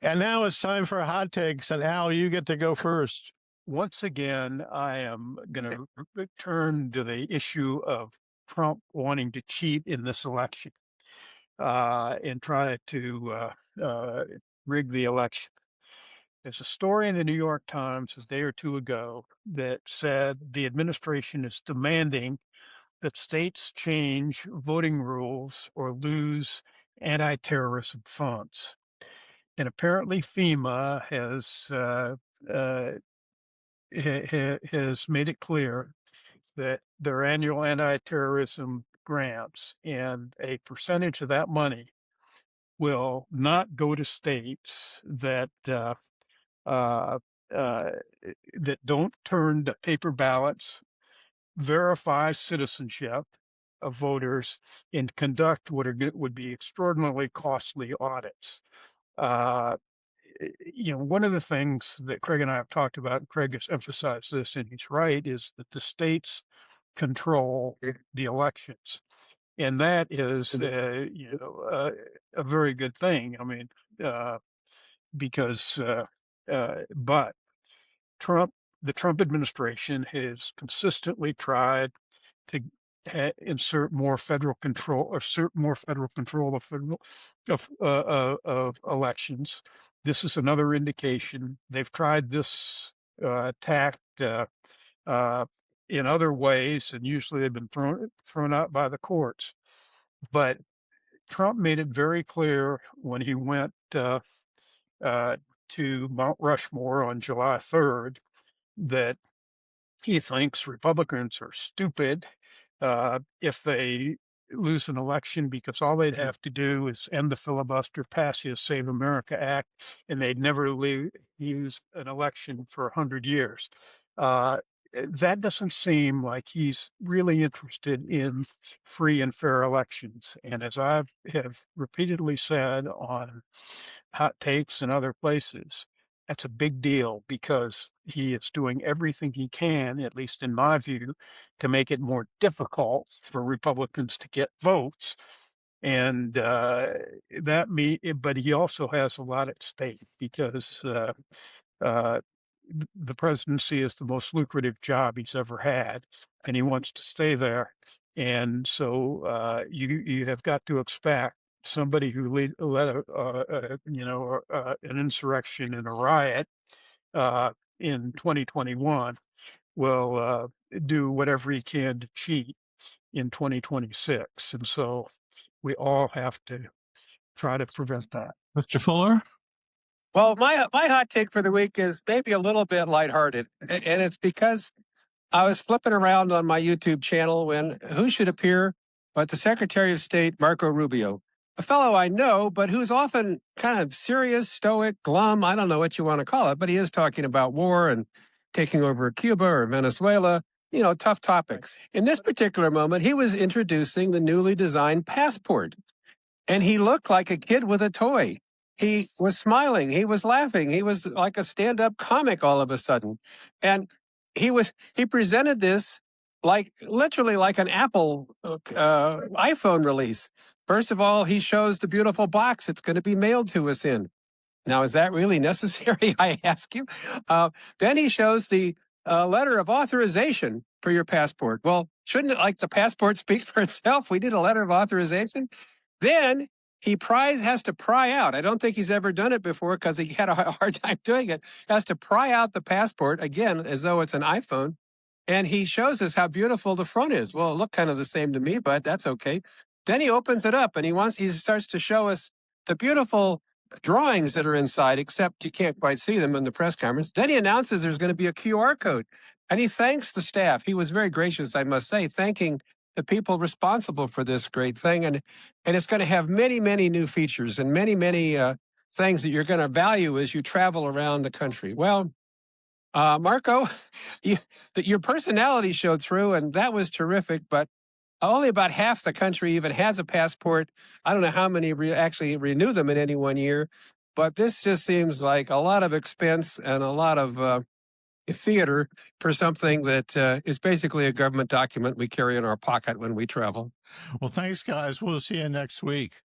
And now it's time for hot takes, and Al, you get to go first. Once again, I am going to return to the issue of Trump wanting to cheat in this election and try to rig the election. There's a story in the New York Times a day or two ago that said the administration is demanding that states change voting rules or lose anti-terrorism funds. And apparently FEMA uh, has made it clear that their annual anti-terrorism grants and a percentage of that money will not go to states uh, uh, that don't turn to paper ballots, verify citizenship of voters, and conduct what would be extraordinarily costly audits. Uh, One of the things that Craig and I have talked about, and Craig has emphasized this, and he's right, is that the states control the elections, and that is, a very good thing. I mean, uh, because, but Trump, the Trump administration has consistently tried to insert more federal control or assert more federal control of of elections. This is another indication they've tried this tact uh, in other ways, and usually they've been thrown out by the courts. But Trump made it very clear when he went uh, to Mount Rushmore on July 3rd that he thinks Republicans are stupid if they lose an election because all they'd have to do is end the filibuster, pass his Save America Act, and they'd never use an election for 100 years. Uh, that doesn't seem like he's really interested in free and fair elections. And as I have repeatedly said on hot takes and other places, that's a big deal because he is doing everything he can, at least in my view, to make it more difficult for Republicans to get votes. And but he also has a lot at stake because uh, the presidency is the most lucrative job he's ever had, and he wants to stay there. And so you have got to expect somebody who led an insurrection and a riot uh, in 2021 will do whatever he can to cheat in 2026. And so we all have to try to prevent that. Mr. Fuller? Well, my hot take for the week is maybe a little bit lighthearted, and it's because I was flipping around on my YouTube channel when who should appear but the Secretary of State, Marco Rubio, a fellow I know, but who's often kind of serious, stoic, glum. I don't know what you want to call it, but he is talking about war and taking over Cuba or Venezuela, tough topics. In this particular moment, he was introducing the newly designed passport, and he looked like a kid with a toy. He was smiling. He was laughing. He was like a stand-up comic all of a sudden. And he presented this like literally like an Apple iPhone release. First of all, he shows the beautiful box it's going to be mailed to us in. Now, is that really necessary? I ask you. Then he shows the letter of authorization for your passport. Well, shouldn't it, like the passport speak for itself? We did a letter of authorization. Then he has to pry out. I don't think he's ever done it before because he had a hard time doing it. He has to pry out the passport again as though it's an iPhone. And he shows us how beautiful the front is. Well, it looked kind of the same to me, but that's okay. Then he opens it up and he starts to show us the beautiful drawings that are inside, except you can't quite see them in the press conference. Then he announces there's going to be a QR code, and he thanks the staff. He was very gracious, I must say, thanking the people responsible for this great thing. And it's going to have many, many new features and many, many things that you're going to value as you travel around the country. Well, Marco, your personality showed through, and that was terrific, but only about half the country even has a passport. I don't know how many actually renew them in any one year, but this just seems like a lot of expense and a lot of theater for something that is basically a government document we carry in our pocket when we travel. Well, thanks, guys. We'll see you next week.